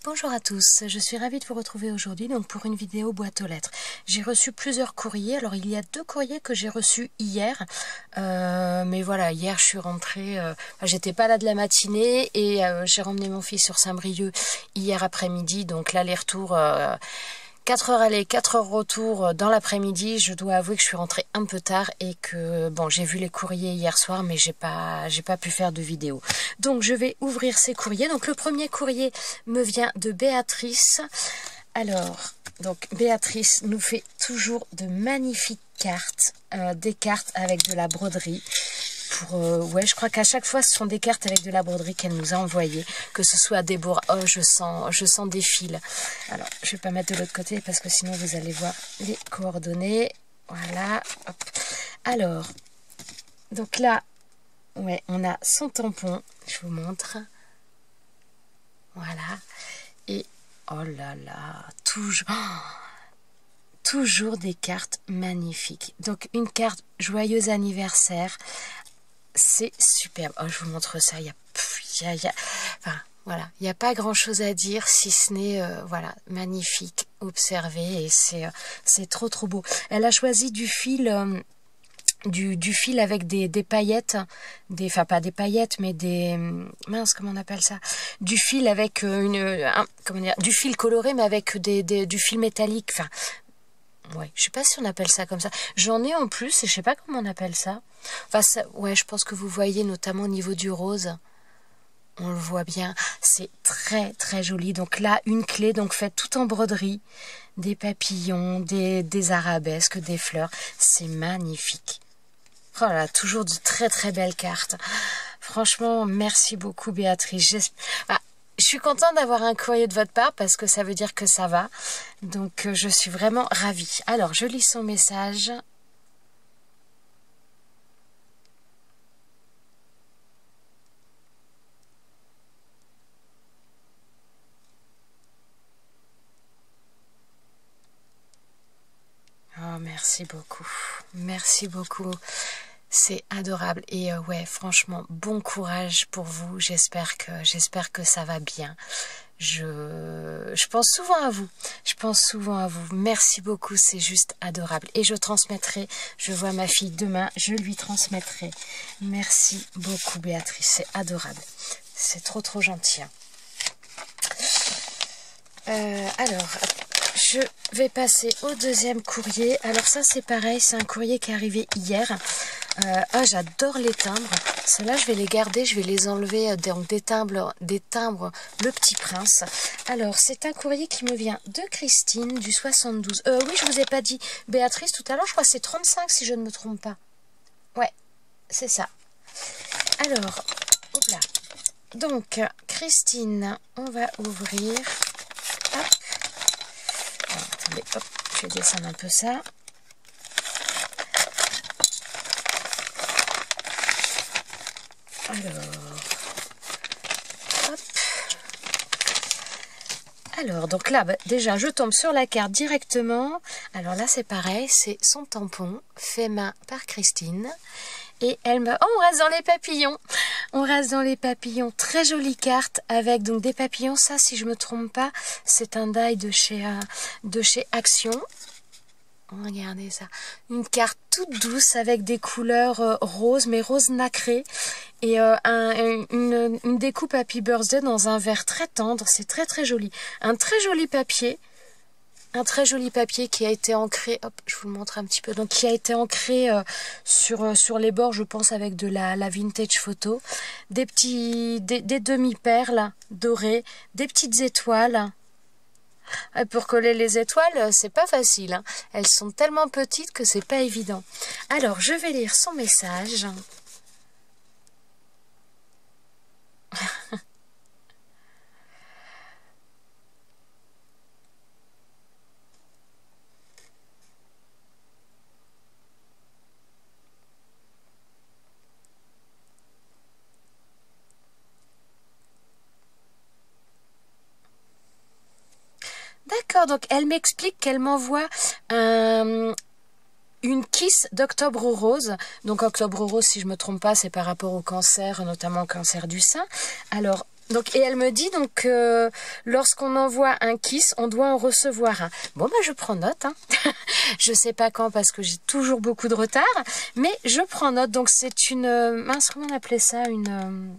Bonjour à tous, je suis ravie de vous retrouver aujourd'hui donc pour une vidéo boîte aux lettres. J'ai reçu plusieurs courriers, alors il y a 2 courriers que j'ai reçus hier, mais voilà, hier je suis rentrée, j'étais pas là de la matinée et j'ai ramené mon fils sur Saint-Brieuc hier après-midi, donc l'aller-retour... 4 heures aller, 4 heures retour dans l'après-midi. Je dois avouer que je suis rentrée un peu tard et que bon, j'ai vu les courriers hier soir, mais j'ai pas pu faire de vidéo. Donc je vais ouvrir ces courriers. Donc le premier courrier me vient de Béatrice. Alors, donc Béatrice nous fait toujours de magnifiques cartes, des cartes avec de la broderie. Ouais, je crois qu'à chaque fois ce sont des cartes avec de la broderie qu'elle nous a envoyées, que ce soit à Déborah. Oh, je sens des fils. Alors, je vais pas mettre de l'autre côté parce que sinon vous allez voir les coordonnées. Voilà. Hop. Alors, donc là, ouais, on a son tampon. Je vous montre. Voilà. Et oh là là, toujours des cartes magnifiques. Donc une carte joyeux anniversaire. C'est superbe. Oh, je vous montre ça. Enfin, voilà, il n'y a pas grand chose à dire si ce n'est voilà, magnifique, observer, et c'est trop beau. Elle a choisi du fil du fil avec des paillettes, enfin pas des paillettes mais des mince, comment on appelle ça, du fil avec comment dire, du fil coloré mais avec du fil métallique. Enfin, ouais, je sais pas si on appelle ça comme ça. J'en ai en plus et je sais pas comment on appelle ça. Enfin, ouais, je pense que vous voyez notamment au niveau du rose. On le voit bien. C'est très joli. Donc là, une clé donc faite tout en broderie. Des papillons, des arabesques, des fleurs. C'est magnifique. Oh là là, toujours de très belles cartes. Franchement, merci beaucoup Béatrice. Je suis contente d'avoir un courrier de votre part parce que ça veut dire que ça va. Donc, je suis vraiment ravie. Alors, je lis son message. Oh, merci beaucoup. Merci beaucoup. C'est adorable. Et ouais, franchement, bon courage pour vous. J'espère que ça va bien. Je pense souvent à vous. Je pense souvent à vous. Merci beaucoup, c'est juste adorable. Et je transmettrai, je vois ma fille demain, je lui transmettrai. Merci beaucoup Béatrice, c'est adorable. C'est trop gentil. Alors, je vais passer au deuxième courrier. Alors ça c'est pareil, c'est un courrier qui est arrivé hier. J'adore les timbres. Ceux-là, je vais les garder, je vais les enlever des timbres Le Petit Prince. Alors, c'est un courrier qui me vient de Christine du 72. Oui, je vous ai pas dit Béatrice tout à l'heure, je crois que c'est 35 si je ne me trompe pas. Ouais, c'est ça. Alors, hop là. Donc, Christine, on va ouvrir. Hop. Alors, attendez, hop, je vais descendre un peu ça. Alors, donc là, déjà, je tombe sur la carte directement. Alors là, c'est pareil, c'est son tampon, fait main par Christine. Et elle me... Oh, on reste dans les papillons. On reste dans les papillons. Très jolie carte avec donc des papillons. Ça, si je me trompe pas, c'est un die de chez Action. Regardez ça, une carte toute douce avec des couleurs roses, mais rose nacré, et une découpe Happy Birthday dans un verre très tendre. C'est très joli. Un très joli papier qui a été ancré, hop, je vous le montre un petit peu, donc qui a été ancré sur les bords, je pense, avec de la vintage photo, des demi-perles dorées, des petites étoiles. Pour coller les étoiles, c'est pas facile, hein. Elles sont tellement petites que c'est pas évident. Alors, je vais lire son message. D'accord, donc elle m'explique qu'elle m'envoie une kiss d'Octobre Rose. Donc Octobre Rose, si je me trompe pas, c'est par rapport au cancer, notamment au cancer du sein. Alors, Donc, et elle me dit donc lorsqu'on envoie un kiss, on doit en recevoir un. Bon bah je prends note, hein. Je sais pas quand parce que j'ai toujours beaucoup de retard, mais je prends note. Donc c'est une mince, comment on appelait ça, une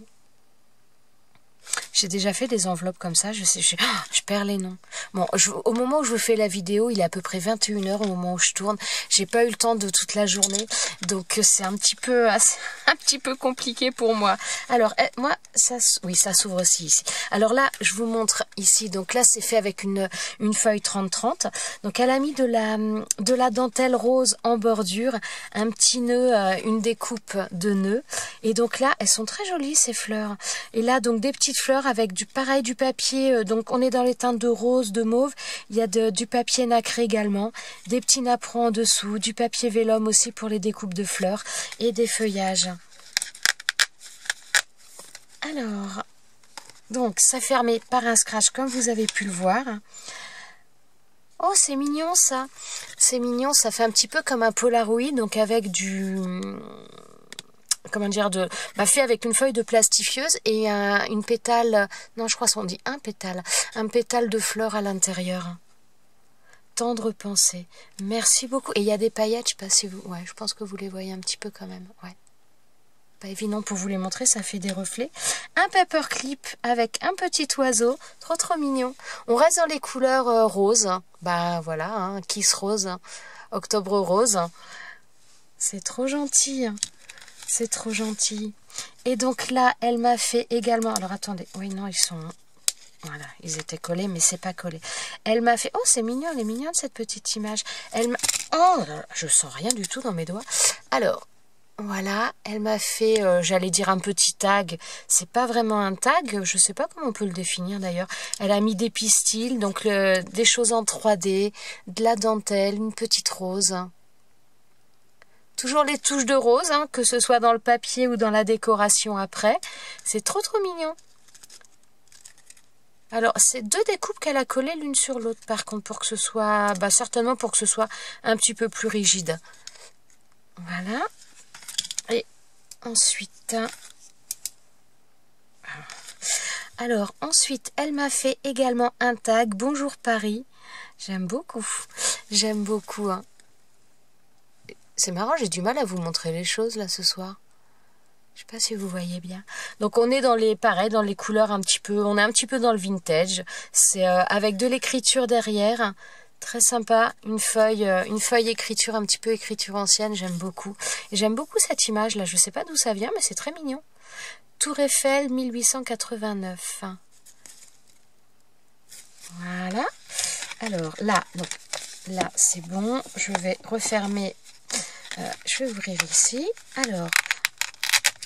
j'ai déjà fait des enveloppes comme ça, je sais, je perds les noms. Bon, au moment où je vous fais la vidéo, il est à peu près 21 h au moment où je tourne. J'ai pas eu le temps de toute la journée, donc c'est un petit peu compliqué pour moi. Alors, moi, oui, ça s'ouvre aussi ici. Alors là, je vous montre ici. Donc là, c'est fait avec une feuille 30-30. Donc elle a mis de la dentelle rose en bordure, un petit nœud, une découpe de nœuds. Et donc là, elles sont très jolies ces fleurs. Et là, donc des petites fleurs avec du papier, donc on est dans les teintes de rose, de mauve, il y a du papier nacré également, des petits napperons en dessous, du papier vélum aussi pour les découpes de fleurs et des feuillages. Alors, donc ça fermé par un scratch comme vous avez pu le voir. Oh, c'est mignon ça, c'est mignon, ça fait un petit peu comme un Polaroid, donc avec comment dire, fait avec une feuille de plastifieuse et une pétale, non je crois qu'on dit un pétale de fleurs à l'intérieur. Tendre pensée, merci beaucoup. Et il y a des paillettes, je sais pas si vous, ouais, je pense que vous les voyez un petit peu quand même, ouais. Pas évident pour vous les montrer, ça fait des reflets. Un paperclip avec un petit oiseau, trop mignon. On reste dans les couleurs roses, bah voilà, hein, Kiss Rose, Octobre Rose. C'est trop gentil. C'est trop gentil. Et donc là, elle m'a fait également... Alors attendez, oui, non, ils sont... Voilà, ils étaient collés, mais c'est pas collé. Elle m'a fait... Oh, c'est mignon, elle est mignonne cette petite image. Elle m'a... Oh, je sens rien du tout dans mes doigts. Alors, voilà, elle m'a fait, j'allais dire un petit tag. C'est pas vraiment un tag, je sais pas comment on peut le définir d'ailleurs. Elle a mis des pistils, donc des choses en 3D, de la dentelle, une petite rose. Toujours les touches de rose, hein, que ce soit dans le papier ou dans la décoration après. C'est trop mignon. Alors, c'est deux découpes qu'elle a collées l'une sur l'autre, par contre, pour que ce soit... Bah, certainement pour que ce soit un petit peu plus rigide. Voilà. Et ensuite... Alors, ensuite, elle m'a fait également un tag. Bonjour Paris. J'aime beaucoup. J'aime beaucoup, hein. C'est marrant, j'ai du mal à vous montrer les choses là ce soir. Je sais pas si vous voyez bien. Donc on est dans les pareil, dans les couleurs un petit peu, on est un petit peu dans le vintage. C'est avec de l'écriture derrière, très sympa, une feuille écriture, un petit peu écriture ancienne, j'aime beaucoup. Et j'aime beaucoup cette image là, je sais pas d'où ça vient, mais c'est très mignon. Tour Eiffel 1889. Voilà. Alors là, donc là c'est bon, je vais refermer. Je vais ouvrir ici. Alors,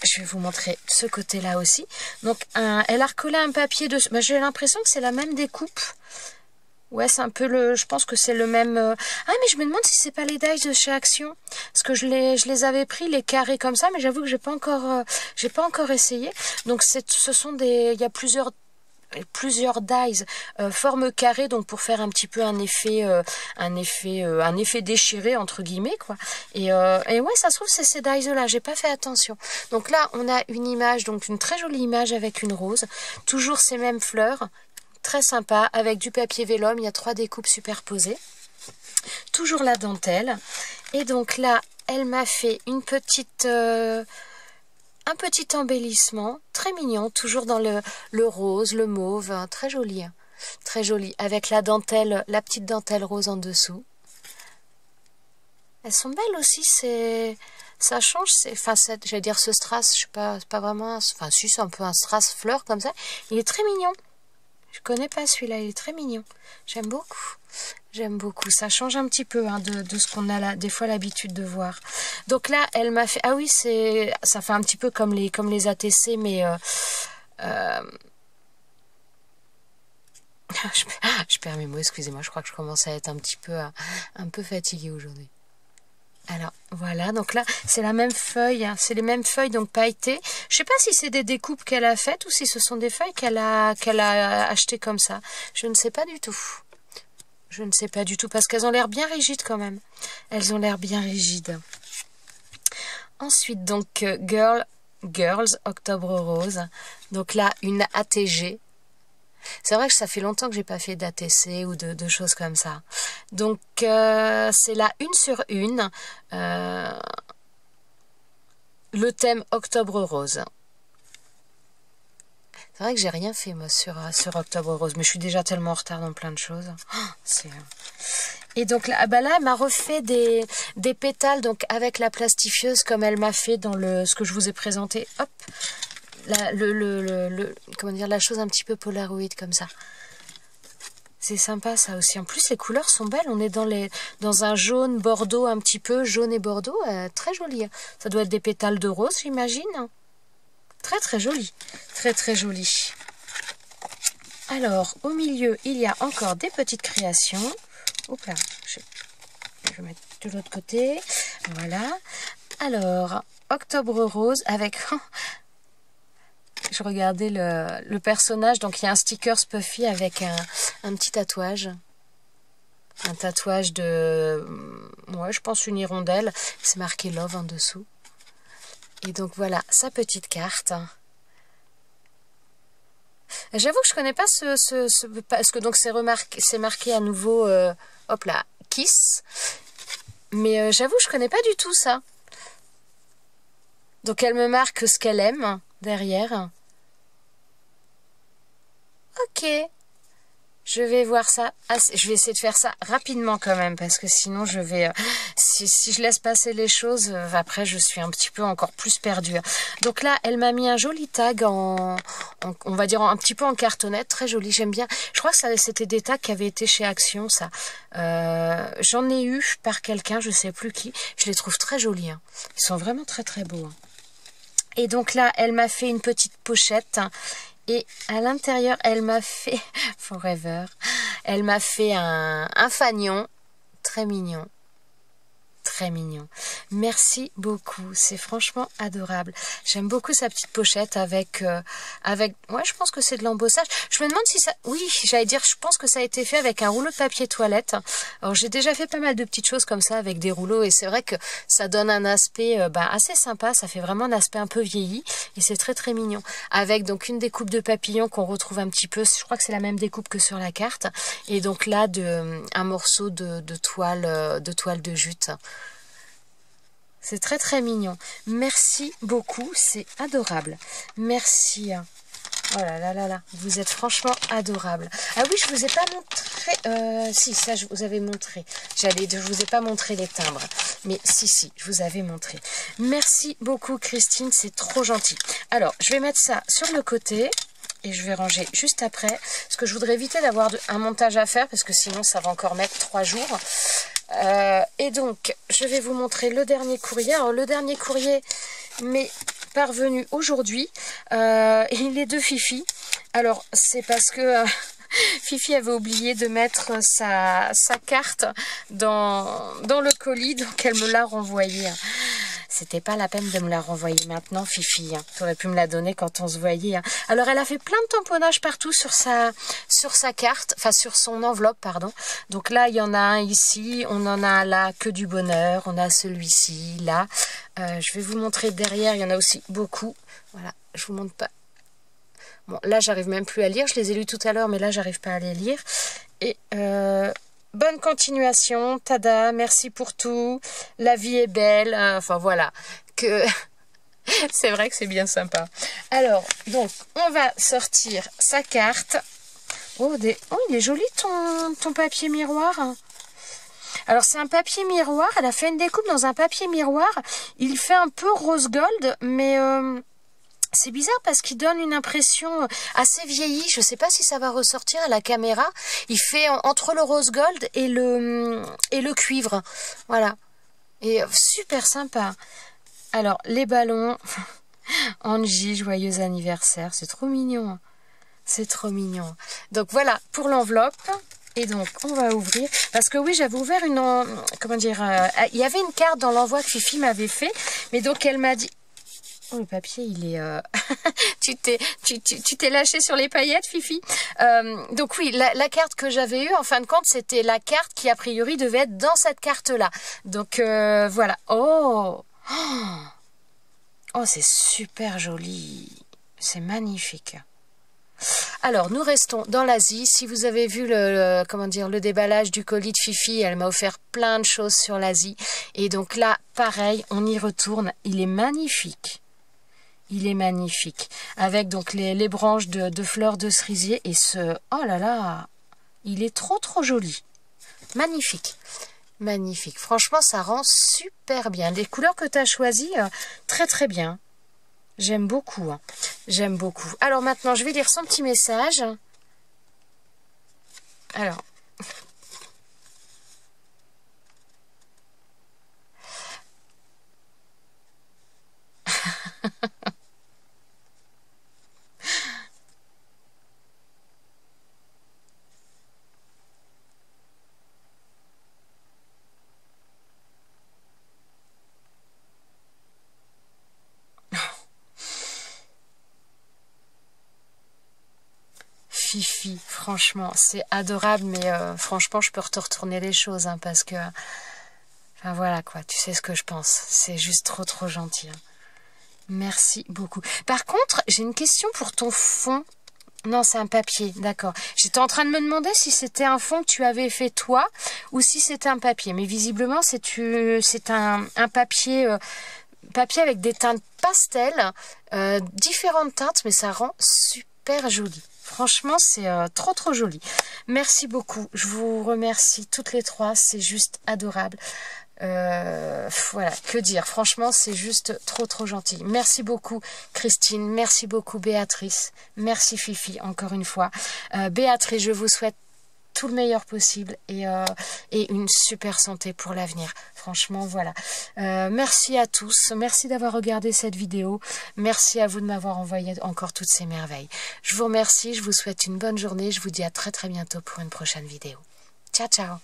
je vais vous montrer ce côté-là aussi. Donc, elle a recollé un papier dessus. Bah, j'ai l'impression que c'est la même découpe. Ouais, c'est un peu le... Je pense que c'est le même... Ah, mais je me demande si c'est pas les dies de chez Action. Parce que je les avais pris, les carrés comme ça, mais j'avoue que j'ai pas encore essayé. Donc, ce sont des... Il y a plusieurs dies forme carrée, donc pour faire un petit peu un effet déchiré entre guillemets quoi. Et ouais, ça se trouve c'est ces dies là, j'ai pas fait attention. Donc là on a une image, donc une très jolie image avec une rose, toujours ces mêmes fleurs, très sympa, avec du papier vélum, il y a 3 découpes superposées, toujours la dentelle. Et donc là elle m'a fait une petite un petit embellissement, très mignon, toujours dans le rose, le mauve, hein, très joli, avec la dentelle, la petite dentelle rose en dessous. Elles sont belles aussi, ça change, enfin, j'allais dire ce strass, je sais pas, c'est pas vraiment, enfin, si c'est un peu un strass fleur comme ça, il est très mignon. Je connais pas celui-là, il est très mignon. J'aime beaucoup. J'aime beaucoup. Ça change un petit peu hein, de ce qu'on a là, des fois l'habitude de voir. Donc là, elle m'a fait... Ah oui, ça fait un petit peu comme les ATC, mais... je perds mes mots, excusez-moi. Je crois que je commence à être un peu fatiguée aujourd'hui. Alors voilà, donc là c'est la même feuille, hein, c'est les mêmes feuilles donc pailletées. Je sais pas si c'est des découpes qu'elle a faites ou si ce sont des feuilles qu'elle a achetées comme ça. Je ne sais pas du tout. Je ne sais pas du tout parce qu'elles ont l'air bien rigides quand même. Elles ont l'air bien rigides. Ensuite donc Girls Octobre Rose. Donc là, une ATG. C'est vrai que ça fait longtemps que j'ai pas fait d'ATC ou de choses comme ça. Donc c'est la 1/1. Le thème Octobre Rose. C'est vrai que j'ai rien fait moi sur Octobre Rose, mais je suis déjà tellement en retard dans plein de choses. Oh, et donc là, bah là elle m'a refait des pétales donc avec la plastifieuse comme elle m'a fait dans ce que je vous ai présenté. Hop, comment dire, la chose un petit peu polaroid comme ça. C'est sympa ça aussi. En plus les couleurs sont belles. On est dans un jaune bordeaux un petit peu, jaune et bordeaux, très joli. Ça doit être des pétales de rose, j'imagine. Très très joli. Très très joli. Alors au milieu il y a encore des petites créations. Hop là, je vais mettre de l'autre côté. Voilà. Alors Octobre Rose avec... Je regardais le personnage, donc il y a un sticker Puffy avec un petit tatouage. Un tatouage de... Ouais, je pense une hirondelle. C'est marqué Love en dessous. Et donc voilà, sa petite carte. J'avoue que je connais pas parce que donc c'est marqué à nouveau, hop là, Kiss. Mais j'avoue que je connais pas du tout ça. Donc elle me marque ce qu'elle aime derrière. Ok. Je vais voir ça. Je vais essayer de faire ça rapidement quand même parce que sinon je vais... si je laisse passer les choses, après je suis un petit peu encore plus perdue. Donc là, elle m'a mis un joli tag on va dire un petit peu en cartonnette. Très joli, j'aime bien. Je crois que c'était des tags qui avaient été chez Action, ça. J'en ai eu par quelqu'un, je sais plus qui. Je les trouve très jolis. Hein. Ils sont vraiment très très beaux. Hein. Et donc là, elle m'a fait une petite pochette. Et à l'intérieur, elle m'a fait, Forever, elle m'a fait un fanion, très mignon, très mignon. Merci beaucoup, c'est franchement adorable. J'aime beaucoup sa petite pochette avec, ouais, je pense que c'est de l'embossage. Je me demande si ça, oui, j'allais dire, je pense que ça a été fait avec un rouleau de papier toilette. Alors j'ai déjà fait pas mal de petites choses comme ça avec des rouleaux et c'est vrai que ça donne un aspect assez sympa. Ça fait vraiment un aspect un peu vieilli et c'est très très mignon. Avec donc une découpe de papillon qu'on retrouve un petit peu. Je crois que c'est la même découpe que sur la carte. Et donc là un morceau de toile de jute. C'est très très mignon. Merci beaucoup, c'est adorable. Merci. Oh là là là là, vous êtes franchement adorable. Ah oui, je vous ai pas montré... si, ça je vous avais montré. Je vous ai pas montré les timbres. Mais si, je vous avais montré. Merci beaucoup Christine, c'est trop gentil. Alors, je vais mettre ça sur le côté. Et je vais ranger juste après. Parce que je voudrais éviter d'avoir un montage à faire. Parce que sinon, ça va encore mettre 3 jours. Et donc, je vais vous montrer le dernier courrier. Alors, le dernier courrier m'est parvenu aujourd'hui. Il est de Fifi. Alors, c'est parce que Fifi avait oublié de mettre sa carte dans le colis. Donc, elle me l'a renvoyé. C'était pas la peine de me la renvoyer maintenant, Fifi. Hein. Tu aurais pu me la donner quand on se voyait. Hein. Alors, elle a fait plein de tamponnage partout sur sa carte, enfin sur son enveloppe, pardon. Donc là, il y en a un ici, on en a un là, que du bonheur. On a celui-ci, là. Je vais vous montrer derrière, il y en a aussi beaucoup. Voilà, je vous montre pas. Bon, là, j'arrive même plus à lire. Je les ai lus tout à l'heure, mais là, j'arrive pas à les lire. Et... bonne continuation, tada, merci pour tout, la vie est belle, enfin voilà, que c'est vrai que c'est bien sympa. Alors, donc, on va sortir sa carte. Oh, il est joli ton papier miroir. Alors, c'est un papier miroir, elle a fait une découpe dans un papier miroir, il fait un peu rose gold, mais... c'est bizarre parce qu'il donne une impression assez vieillie. Je ne sais pas si ça va ressortir à la caméra. Il fait entre le rose gold et le cuivre. Voilà. Et super sympa. Alors, les ballons. Angie, joyeux anniversaire. C'est trop mignon. C'est trop mignon. Donc voilà pour l'enveloppe. Et donc, on va ouvrir. Parce que oui, j'avais ouvert comment dire... il y avait une carte dans l'envoi que Fifi m'avait fait. Mais donc, elle m'a dit... Oh, le papier, il est... tu t'es lâché sur les paillettes, Fifi. Donc oui, la carte que j'avais eue, en fin de compte, c'était la carte qui, a priori, devait être dans cette carte-là. Donc, voilà. Oh, c'est super joli. C'est magnifique. Alors, nous restons dans l'Asie. Si vous avez vu comment dire, le déballage du colis de Fifi, elle m'a offert plein de choses sur l'Asie. Et donc là, pareil, on y retourne. Il est magnifique. Il est magnifique. Avec donc les branches de fleurs de cerisier. Et ce... Oh là là! Il est trop joli. Magnifique. Magnifique. Franchement, ça rend super bien. Les couleurs que tu as choisies, très bien. J'aime beaucoup. Hein. J'aime beaucoup. Alors maintenant, je vais lire son petit message. Alors. Fifi, franchement, c'est adorable, mais franchement, je peux te retourner les choses, hein, parce que, enfin voilà quoi, tu sais ce que je pense, c'est juste trop gentil. Hein. Merci beaucoup. Par contre, j'ai une question pour ton fond. Non, c'est un papier, d'accord. J'étais en train de me demander si c'était un fond que tu avais fait toi, ou si c'était un papier, mais visiblement, c'est un papier... papier avec des teintes pastel, différentes teintes, mais ça rend super joli. Franchement, c'est trop joli. Merci beaucoup. Je vous remercie toutes les trois. C'est juste adorable. Voilà, que dire. Franchement, c'est juste trop gentil. Merci beaucoup, Christine. Merci beaucoup, Béatrice. Merci, Fifi, encore une fois. Béatrice, je vous souhaite tout le meilleur possible et une super santé pour l'avenir. Franchement, voilà. Merci à tous. Merci d'avoir regardé cette vidéo. Merci à vous de m'avoir envoyé encore toutes ces merveilles. Je vous remercie. Je vous souhaite une bonne journée. Je vous dis à très bientôt pour une prochaine vidéo. Ciao.